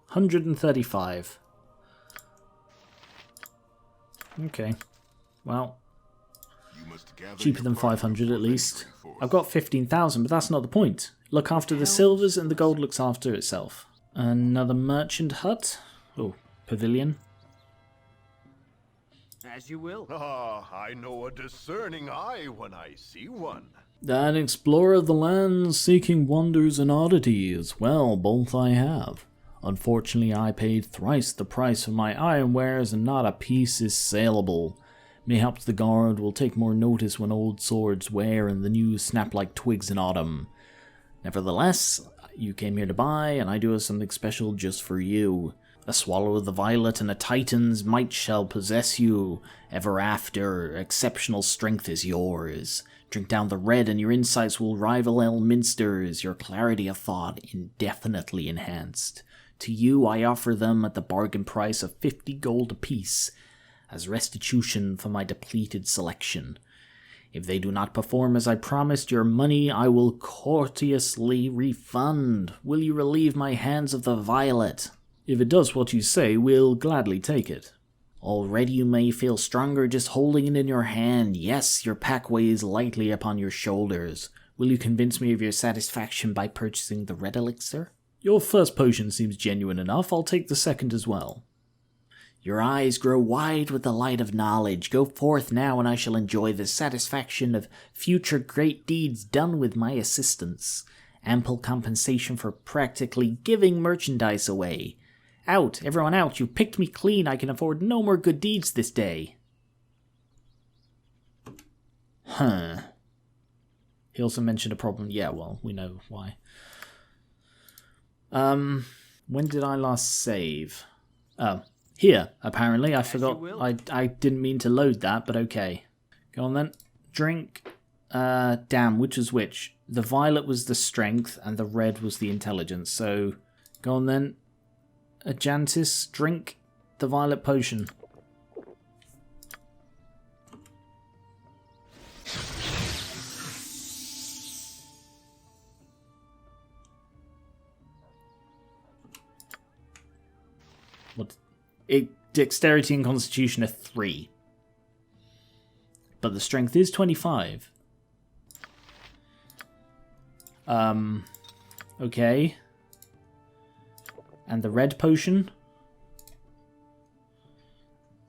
135. Okay. Well, cheaper than 500 at least. I've got 15,000, but that's not the point. Look after the silvers and the gold looks after itself. Another merchant hut. Oh, pavilion. As you will. Ah, I know a discerning eye when I see one. An explorer of the lands seeking wonders and oddities. Well, both I have. Unfortunately, I paid thrice the price for my ironwares and not a piece is saleable. Mayhaps the guard will take more notice when old swords wear and the new snap like twigs in autumn. Nevertheless, you came here to buy, and I do have something special just for you. A swallow of the violet and a titan's might shall possess you. Ever after, exceptional strength is yours. Drink down the red and your insights will rival Elminster's, your clarity of thought indefinitely enhanced. To you I offer them at the bargain price of 50 gold apiece, as restitution for my depleted selection. If they do not perform as I promised, your money I will courteously refund. Will you relieve my hands of the violet? If it does what you say, we'll gladly take it. Already you may feel stronger just holding it in your hand. Yes, your pack weighs lightly upon your shoulders. Will you convince me of your satisfaction by purchasing the red elixir? Your first potion seems genuine enough. I'll take the second as well. Your eyes grow wide with the light of knowledge. Go forth now, and I shall enjoy the satisfaction of future great deeds done with my assistance. Ample compensation for practically giving merchandise away. Out, everyone out, you picked me clean. I can afford no more good deeds this day. Huh. He also mentioned a problem. Yeah, well, we know why. When did I last save? Oh. Here, apparently. I forgot. I didn't mean to load that, but okay. Go on then. Drink. Damn, which was which? The violet was the strength, and the red was the intelligence. So, go on then. Enchanced, drink the violet potion. What? Dexterity and Constitution are 3. But the strength is 25. Okay. And the red potion?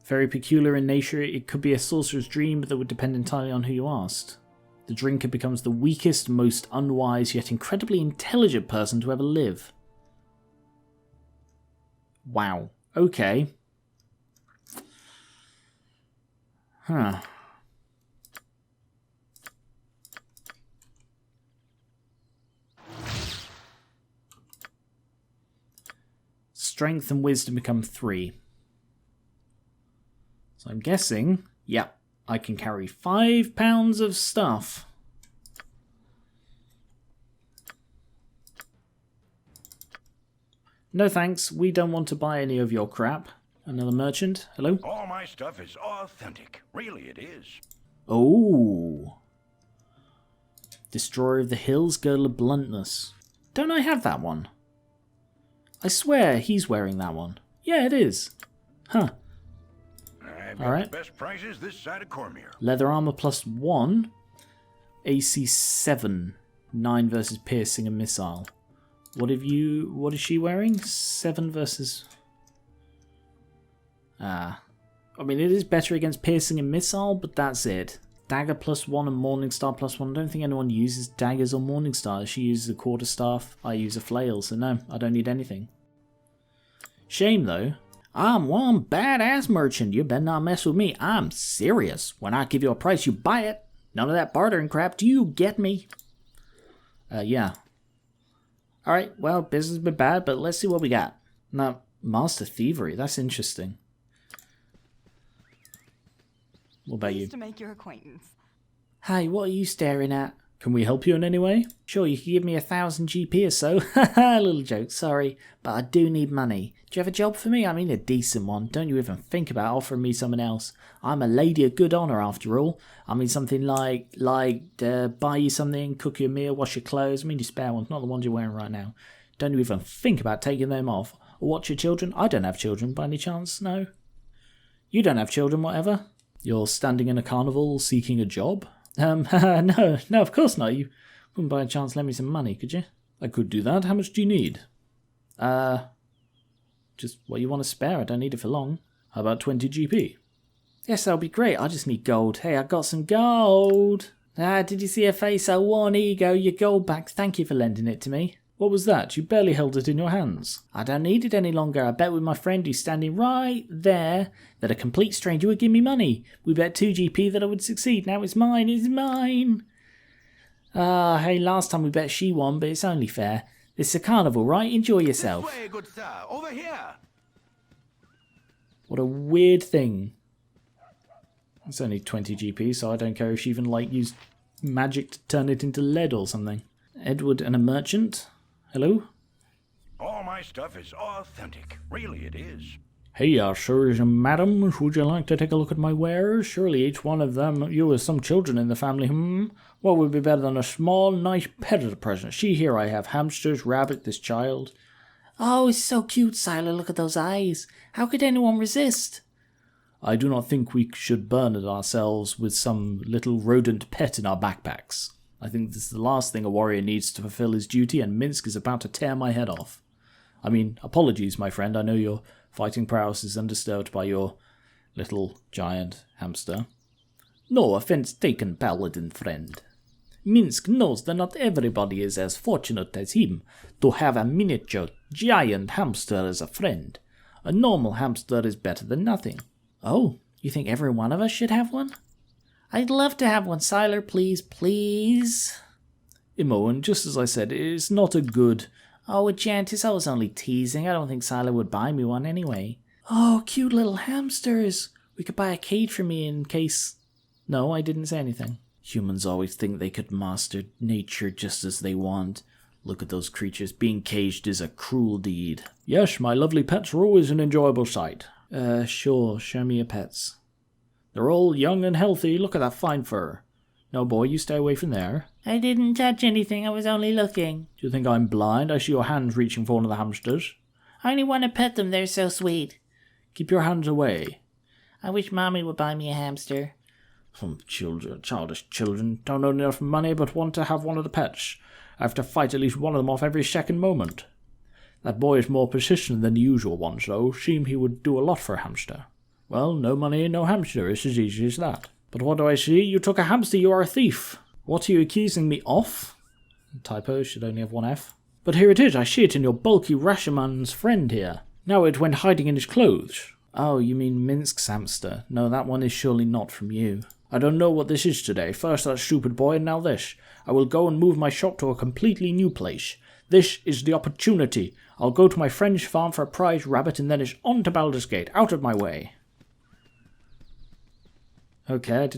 Very peculiar in nature. It could be a sorcerer's dream, but that would depend entirely on who you asked. The drinker becomes the weakest, most unwise, yet incredibly intelligent person to ever live. Wow. Okay. Huh. Strength and wisdom become 3. So I'm guessing, yeah, I can carry 5 pounds of stuff. No thanks, we don't want to buy any of your crap. Another merchant, hello? All my stuff is authentic. Really, it is. Oh. Destroyer of the Hills, Girdle of Bluntness. Don't I have that one? I swear he's wearing that one. Yeah, it is. Huh. I've got Alright. the best prices this side of Cormier. Leather armor +1. AC 7. 9 versus piercing and missile. What is she wearing? 7 versus... I mean, it is better against piercing and missile, but that's it. Dagger +1 and Morningstar +1. I don't think anyone uses daggers or Morningstar. She uses a quarterstaff. I use a flail, so no, I don't need anything. Shame, though. I'm one badass merchant. You better not mess with me. I'm serious. When I give you a price, you buy it. None of that bartering crap. Do you get me? Yeah. Alright, well, business has been bad, but let's see what we got. Now, Master Thievery. That's interesting. What about you? To make your acquaintance. Hi, what are you staring at? Can we help you in any way? Sure, you can give me 1,000 GP or so. Haha, little joke, sorry. But I do need money. Do you have a job for me? I mean a decent one. Don't you even think about offering me something else. I'm a lady of good honour after all. I mean something like buy you something, cook you a meal, wash your clothes. I mean your spare ones, not the ones you're wearing right now. Don't you even think about taking them off. Or watch your children. I don't have children by any chance, no. You don't have children, whatever. You're standing in a carnival seeking a job? No, of course not. You wouldn't by any chance lend me some money, could you? I could do that. How much do you need? Just what you want to spare. I don't need it for long. How about 20 GP? Yes, that'll be great. I just need gold. Hey, I got some gold. Did you see her face? I won. Here you go, your gold back. Thank you for lending it to me. What was that? You barely held it in your hands. I don't need it any longer. I bet with my friend who's standing right there that a complete stranger would give me money. We bet 2 GP that I would succeed. Now it's mine. It's mine. Hey, last time we bet she won, but it's only fair. This is a carnival, right? Enjoy yourself. This way, good sir. Over here. What a weird thing. It's only 20 GP, so I don't care if she even, used magic to turn it into lead or something. Edward and a merchant? Hello? All my stuff is authentic. Really, it is. Hey, sirs and madam, would you like to take a look at my wares? Surely each one of them, you with some children in the family, What would be better than a small, nice pet as a present? See here, I have hamsters, rabbit, this child. Oh, it's so cute, Siler. Look at those eyes. How could anyone resist? I do not think we should burden ourselves with some little rodent pet in our backpacks. I think this is the last thing a warrior needs to fulfill his duty, and Minsk is about to tear my head off. I mean, apologies, my friend. I know your fighting prowess is undisturbed by your little giant hamster. No offense taken, paladin friend. Minsk knows that not everybody is as fortunate as him to have a miniature giant hamster as a friend. A normal hamster is better than nothing. Oh, you think every one of us should have one? I'd love to have one, Siler, please, please. Imoen, just as I said, it's not a good... Oh, Enchantis, I was only teasing. I don't think Siler would buy me one anyway. Oh, cute little hamsters. We could buy a cage for me in case... No, I didn't say anything. Humans always think they could master nature just as they want. Look at those creatures. Being caged is a cruel deed. Yes, my lovely pets are always an enjoyable sight. Sure, show me your pets. They're all young and healthy. Look at that fine fur. No, boy, you stay away from there. I didn't touch anything. I was only looking. Do you think I'm blind? I see your hands reaching for one of the hamsters. I only want to pet them. They're so sweet. Keep your hands away. I wish Mommy would buy me a hamster. Children, childish children, don't own enough money but want to have one of the pets. I have to fight at least one of them off every second moment. That boy is more persistent than the usual ones, though. Seemed he would do a lot for a hamster. Well, no money, no hamster. It's as easy as that. But what do I see? You took a hamster, you are a thief. What are you accusing me of? Typo, should only have one F. But here it is, I see it in your bulky Rasherman's friend here. Now it went hiding in his clothes. Oh, you mean Minsk's hamster. No, that one is surely not from you. I don't know what this is today. First that stupid boy, and now this. I will go and move my shop to a completely new place. This is the opportunity. I'll go to my friend's farm for a prize rabbit, and then it's on to Baldur's Gate. Out of my way. Okay,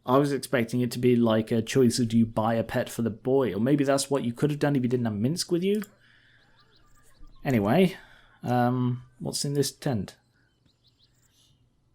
I was expecting it to be like a choice of do you buy a pet for the boy, or maybe that's what you could have done if you didn't have Minsk with you. Anyway, what's in this tent?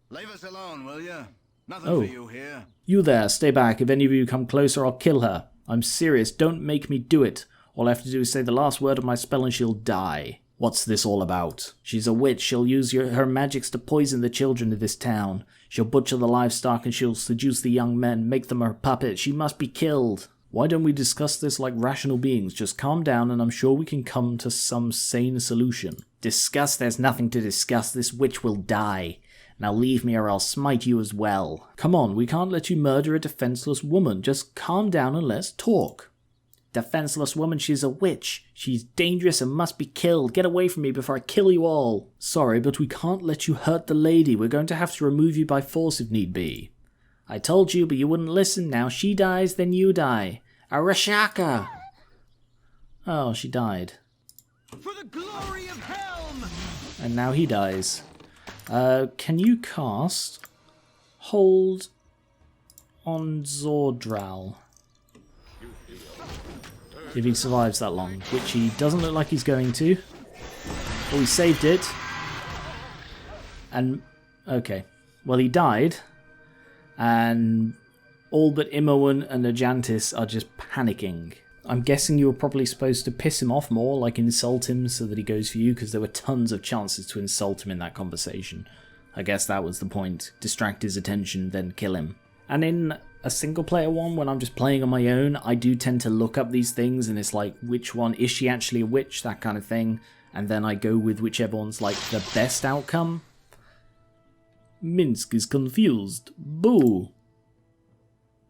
Leave us alone, will you? Nothing Oh. for you here. You there, stay back. If any of you come closer, I'll kill her. I'm serious, don't make me do it. All I have to do is say the last word of my spell and she'll die. What's this all about? She's a witch. She'll use her magics to poison the children of this town. She'll butcher the livestock and she'll seduce the young men, make them her puppets. She must be killed. Why don't we discuss this like rational beings? Just calm down and I'm sure we can come to some sane solution. Discuss? There's nothing to discuss. This witch will die. Now leave me or I'll smite you as well. Come on, we can't let you murder a defenseless woman. Just calm down and let's talk. Defenseless woman, she's a witch. She's dangerous and must be killed. Get away from me before I kill you all. Sorry, but we can't let you hurt the lady. We're going to have to remove you by force if need be. I told you, but you wouldn't listen. Now she dies, then you die. Arashaka! Oh, she died. For the glory of Helm! And now he dies. Can you cast Hold on Zordral? If he survives that long, which he doesn't look like he's going to. Oh, he saved it. And, okay. Well, he died. And all but Imoen and Enchantis are just panicking. I'm guessing you were probably supposed to piss him off more, like insult him so that he goes for you, because there were tons of chances to insult him in that conversation. I guess that was the point. Distract his attention, then kill him. And in a single player one, when I'm just playing on my own, I do tend to look up these things, and it's like, which one, is she actually a witch, that kind of thing, and then I go with whichever one's like the best outcome. Minsk is confused. Boo!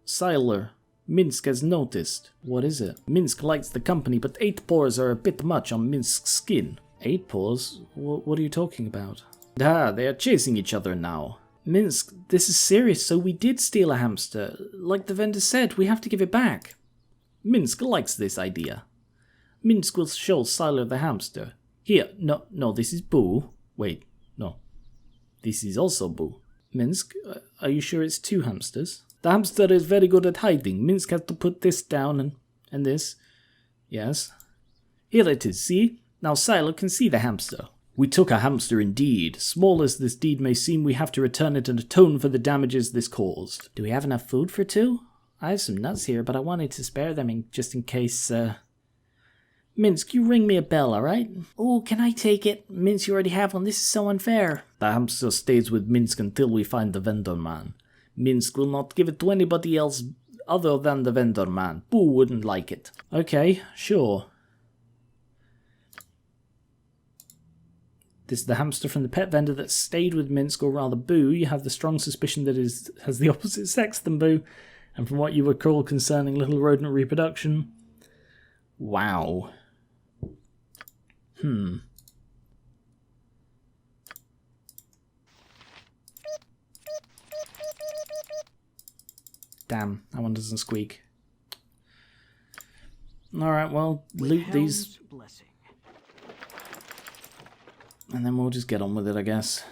Siler. Minsk has noticed. What is it? Minsk likes the company, but 8 pores are a bit much on Minsk's skin. 8 pores? What are you talking about? Ah, they are chasing each other now. Minsk, this is serious, so we did steal a hamster. Like the vendor said, we have to give it back. Minsk likes this idea. Minsk will show Siler the hamster. Here, no, this is Boo. Wait, no. This is also Boo. Minsk, are you sure it's 2 hamsters? The hamster is very good at hiding. Minsk has to put this down and this. Yes. Here it is, see? Now Siler can see the hamster. We took a hamster indeed. Small as this deed may seem, we have to return it and atone for the damages this caused. Do we have enough food for 2? I have some nuts here, but I wanted to spare them just in case, Minsk, you ring me a bell, alright? Oh, can I take it? Minsk, you already have one. This is so unfair. The hamster stays with Minsk until we find the vendor man. Minsk will not give it to anybody else other than the vendor man. Boo wouldn't like it. Okay, sure. This is the hamster from the pet vendor that stayed with Minsk, or rather Boo. You have the strong suspicion that it has the opposite sex than Boo. And from what you recall concerning little rodent reproduction... Wow. Damn, that one doesn't squeak. Alright, well, loot these. And then we'll just get on with it, I guess.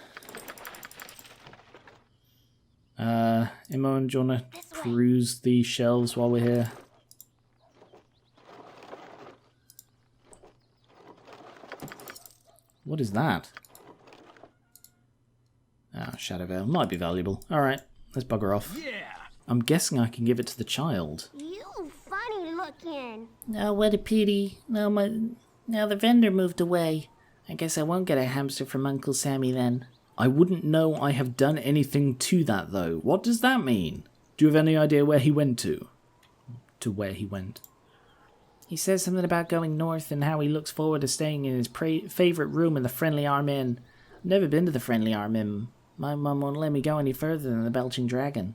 Imoen, do you want to peruse the shelves while we're here? What is that? Ah, Shadow Veil. Might be valuable. Alright, let's bugger off. Yeah. I'm guessing I can give it to the child. You funny looking. Oh, what a pity. Now the vendor moved away. I guess I won't get a hamster from Uncle Sammy then. I wouldn't know I have done anything to that, though. What does that mean? Do you have any idea where he went to? To where he went? He says something about going north and how he looks forward to staying in his favourite room in the Friendly Arm Inn. I've never been to the Friendly Arm Inn. My mum won't let me go any further than the Belching Dragon.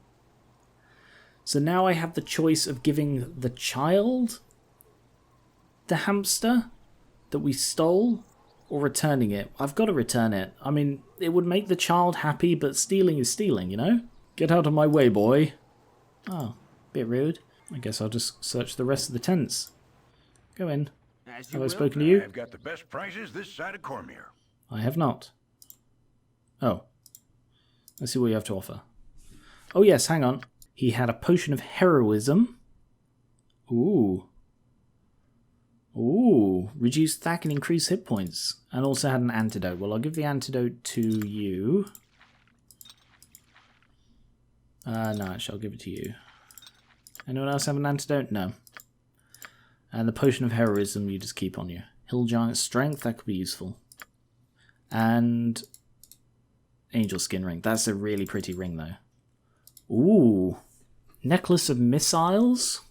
So now I have the choice of giving the child the hamster that we stole, or returning it. I've got to return it. I mean, it would make the child happy, but stealing is stealing, you know? Get out of my way, boy. Oh, bit rude. I guess I'll just search the rest of the tents. Go in. Have I spoken to I've you? got the best prices this side of Cormier. I have not. Oh. Let's see what you have to offer. Oh yes, hang on. He had a potion of heroism. Ooh. Ooh. Reduce attack and increase hit points. And also had an antidote. Well, I'll give the antidote to you. No, actually, I'll give it to you. Anyone else have an antidote? No. And the potion of heroism you just keep on you. Hill Giant Strength, that could be useful. And Angel Skin Ring. That's a really pretty ring, though. Ooh. Necklace of Missiles.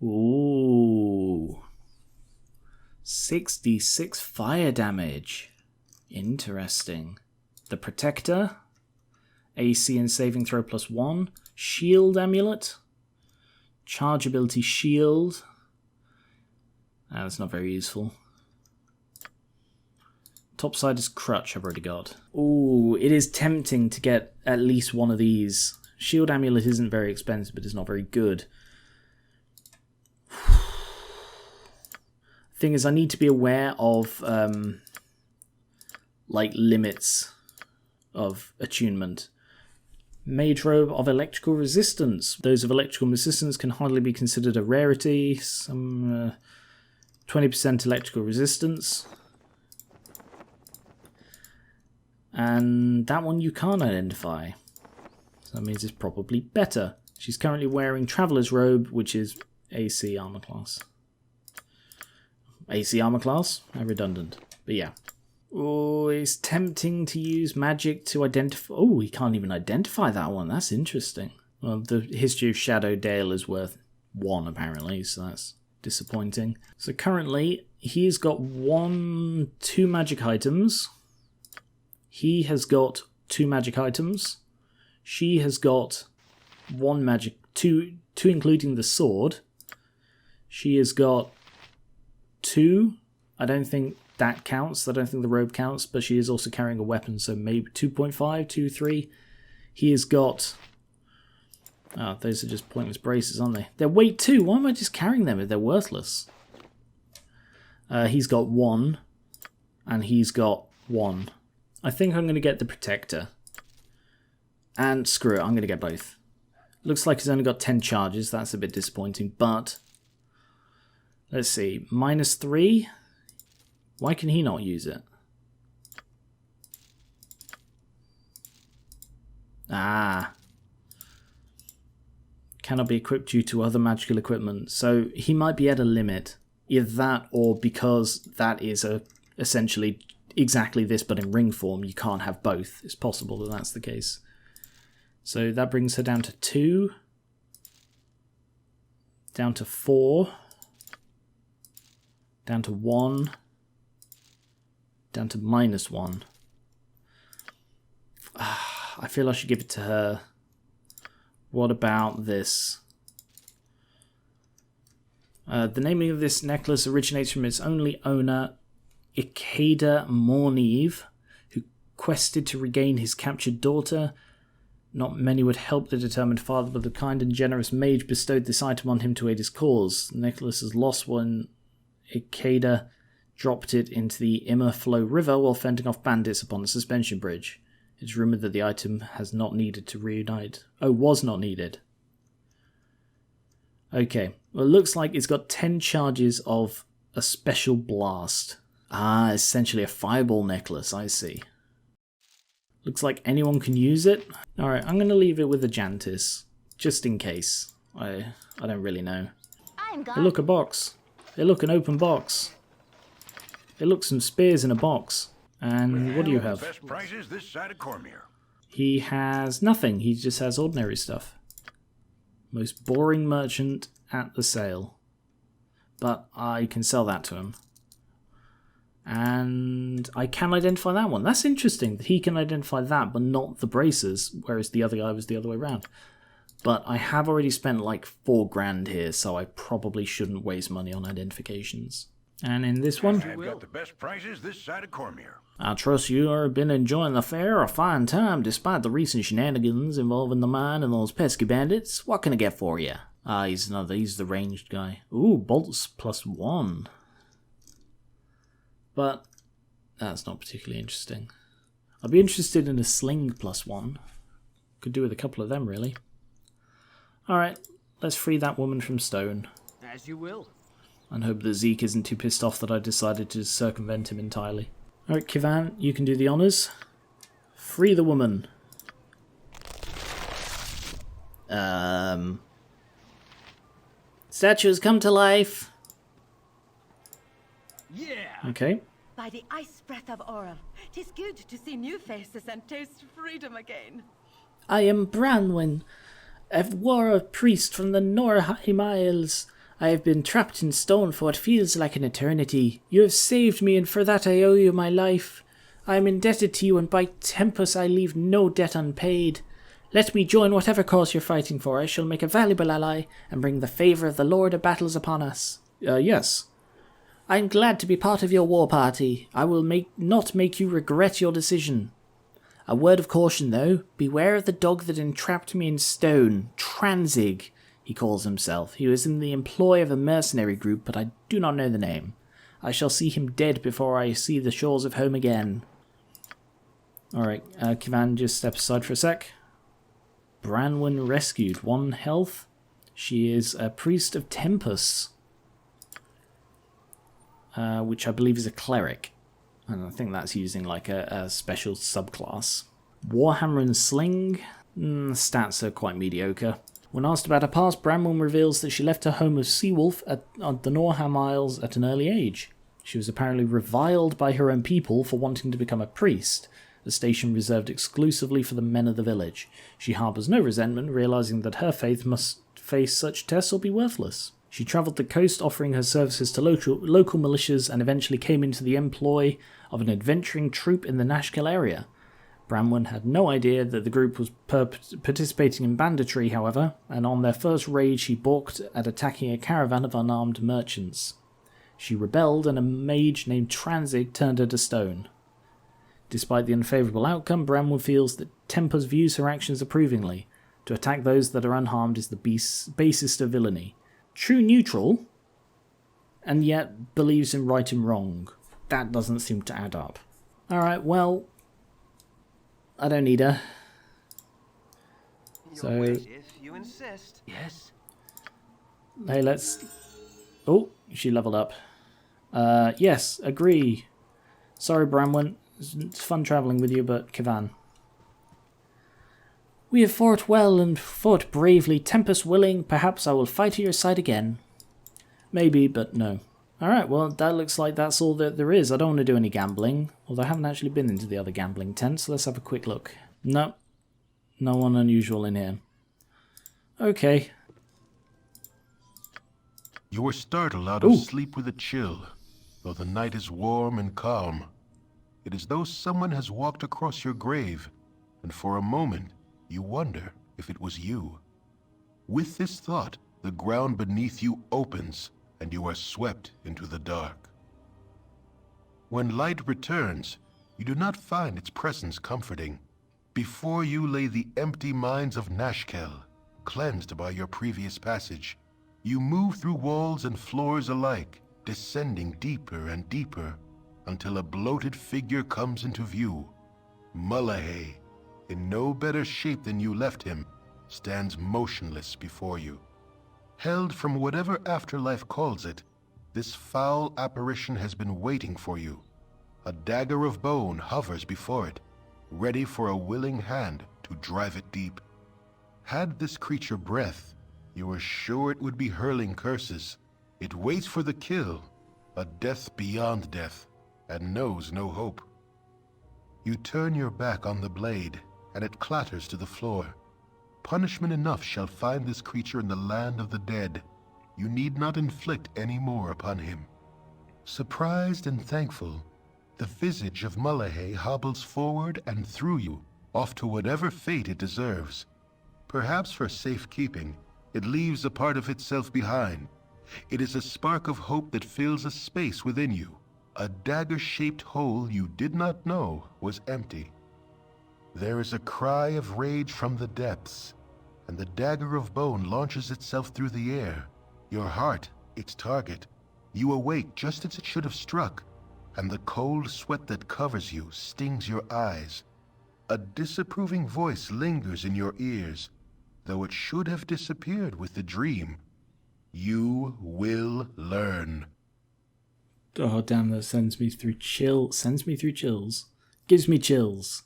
Ooh. 66 fire damage. Interesting. The Protector. AC and saving throw +1. Shield Amulet. Charge ability shield. That's not very useful. Topside is crutch I've already got. Ooh, it is tempting to get at least one of these. Shield amulet isn't very expensive, but it's not very good. Thing is, I need to be aware of like limits of attunement. Mage Robe of Electrical Resistance. Those of electrical resistance can hardly be considered a rarity. Some 20% electrical resistance. And that one you can't identify. So that means it's probably better. She's currently wearing Traveler's Robe, which is AC armor class. AC armor class? How redundant. But yeah. Oh, it's tempting to use magic to identify... Oh, we can't even identify that one. That's interesting. Well, the history of Shadow Dale is worth 1, apparently, so that's disappointing. So currently, he's got 2 magic items. He has got 2 magic items. She has got 1 magic... 2 including the sword. She has got 2. I don't think that counts. I don't think the robe counts, but she is also carrying a weapon, so maybe 2.5, 2, 3. He has got... Oh, those are just pointless braces, aren't they? They're weight 2. Why am I just carrying them if they're worthless? He's got 1, and he's got 1. I think I'm going to get the protector. And screw it, I'm going to get both. Looks like he's only got 10 charges. That's a bit disappointing, but... Let's see. -3. Why can he not use it? Ah. Cannot be equipped due to other magical equipment. So he might be at a limit. Either that or because that is essentially exactly this but in ring form. You can't have both. It's possible that that's the case. So that brings her down to 2. Down to 4. Down to 1. Down to -1. I feel I should give it to her. What about this? The naming of this necklace originates from its only owner, Ikeda Morneve, who quested to regain his captured daughter. Not many would help the determined father, but the kind and generous mage bestowed this item on him to aid his cause. The necklace is lost when Ikeda dropped it into the Immerflow River while fending off bandits upon a suspension bridge. It's rumoured that the item has not needed to reunite. Oh, was not needed. Okay, well it looks like it's got 10 charges of a special blast. Ah, essentially a fireball necklace, I see. Looks like anyone can use it. Alright, I'm going to leave it with the Jantis, just in case. I don't really know. Hey, look, a box. Hey, look, an open box. Hey, look, some spears in a box. And what do you have? Best prices this side of Cormier. He has nothing. He just has ordinary stuff. Most boring merchant at the sale. But I can sell that to him. And I can identify that one. That's interesting. He can identify that, but not the braces, whereas the other guy was the other way around. But I have already spent like 4 grand here, so I probably shouldn't waste money on identifications. And in this one, I've got the best prices this side of Cormier. I trust you have been enjoying the fair a fine time despite the recent shenanigans involving the mine and those pesky bandits. What can I get for you? Ah, he's the ranged guy. Ooh, bolts +1. But that's not particularly interesting. I'd be interested in a sling +1. Could do with a couple of them, really. Alright, let's free that woman from stone. As you will. And hope that Zeke isn't too pissed off that I decided to circumvent him entirely. Alright, Kivan, you can do the honours. Free the woman. Statues come to life. Yeah. Okay. By the ice breath of Oral, 'tis good to see new faces and taste freedom again. I am Branwen, a warrior priest from the Norheim Isles. I have been trapped in stone for what feels like an eternity. You have saved me, and for that I owe you my life. I am indebted to you, and by Tempus I leave no debt unpaid. Let me join whatever cause you're fighting for. I shall make a valuable ally, and bring the favour of the Lord of Battles upon us. Yes. I am glad to be part of your war party. I will not make you regret your decision. A word of caution, though. Beware of the dog that entrapped me in stone. Transig, he calls himself. He was in the employ of a mercenary group, but I do not know the name. I shall see him dead before I see the shores of home again. Alright, Kivan, just step aside for a sec. Branwen rescued. 1 health. She is a priest of Tempus, which I believe is a cleric. And I think that's using like a special subclass. Warhammer and Sling. Stats are quite mediocre. When asked about her past, Bramwell reveals that she left her home of Seawolf on the Norham Isles at an early age. She was apparently reviled by her own people for wanting to become a priest, a station reserved exclusively for the men of the village. She harbours no resentment, realising that her faith must face such tests or be worthless. She travelled the coast offering her services to local militias and eventually came into the employ of an adventuring troop in the Nashkel area. Bramwell had no idea that the group was participating in banditry, however, and on their first raid she balked at attacking a caravan of unarmed merchants. She rebelled and a mage named Transig turned her to stone. Despite the unfavourable outcome, Bramwell feels that Tempus views her actions approvingly. To attack those that are unharmed is the basest of villainy. True neutral, and yet believes in right and wrong. That doesn't seem to add up. Alright, well, I don't need her. So, if you insist. Yes? hey, let's... Oh, she leveled up. Yes, agree. Sorry, Bramwell. It's fun travelling with you, but Kivan. We have fought well and fought bravely. Tempest willing, perhaps I will fight at your side again. Maybe, but no. Alright, well, that looks like that's all that there is. I don't want to do any gambling, although I haven't actually been into the other gambling tent, so let's have a quick look. No. No one unusual in here. Okay. You were startled out of sleep with a chill, though the night is warm and calm. It is though someone has walked across your grave, and for a moment you wonder if it was you. With this thought, the ground beneath you opens, and you are swept into the dark. When light returns, you do not find its presence comforting. Before you lay the empty mines of Nashkel, cleansed by your previous passage. You move through walls and floors alike, descending deeper and deeper, until a bloated figure comes into view. Mullahay, in no better shape than you left him, stands motionless before you. Held from whatever afterlife calls it, this foul apparition has been waiting for you. A dagger of bone hovers before it, ready for a willing hand to drive it deep. Had this creature breath, you are sure it would be hurling curses. It waits for the kill, a death beyond death, and knows no hope. You turn your back on the blade, and it clatters to the floor. Punishment enough shall find this creature in the land of the dead. You need not inflict any more upon him. Surprised and thankful, the visage of Mullahay hobbles forward and through you, off to whatever fate it deserves. Perhaps for safekeeping, it leaves a part of itself behind. It is a spark of hope that fills a space within you, a dagger-shaped hole you did not know was empty. There is a cry of rage from the depths, and the dagger of bone launches itself through the air. Your heart, its target. You awake just as it should have struck, and the cold sweat that covers you stings your eyes. A disapproving voice lingers in your ears, though it should have disappeared with the dream. You will learn. Oh damn, that sends me through chills. Gives me chills.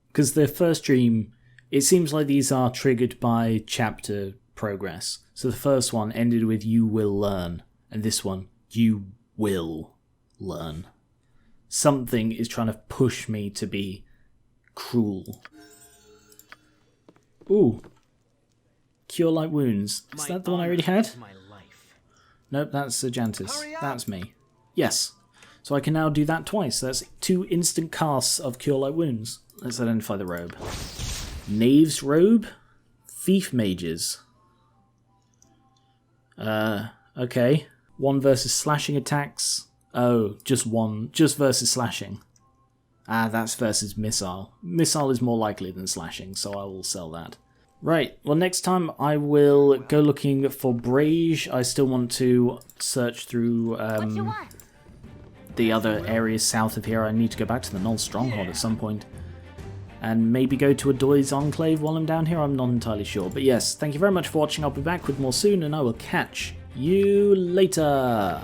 Because the first dream, it seems like these are triggered by chapter progress. So the first one ended with you will learn, and this one, you will learn. Something is trying to push me to be cruel. Ooh. Cure light wounds. Is that the one I already had? Nope, that's Serjantis. That's me. Yes. So I can now do that twice. That's 2 instant casts of Cure Light Wounds. Let's identify the robe. Knave's Robe? Thief Mages. Okay. 1 versus slashing attacks. Oh, just 1. Just versus slashing. Ah, that's versus missile. Missile is more likely than slashing, so I will sell that. Right, well next time I will go looking for Brage. I still want to search through the other areas south of here. I need to go back to the Null Stronghold at some point. And maybe go to a Doy's Enclave while I'm down here, I'm not entirely sure. But yes, thank you very much for watching, I'll be back with more soon, and I will catch you later.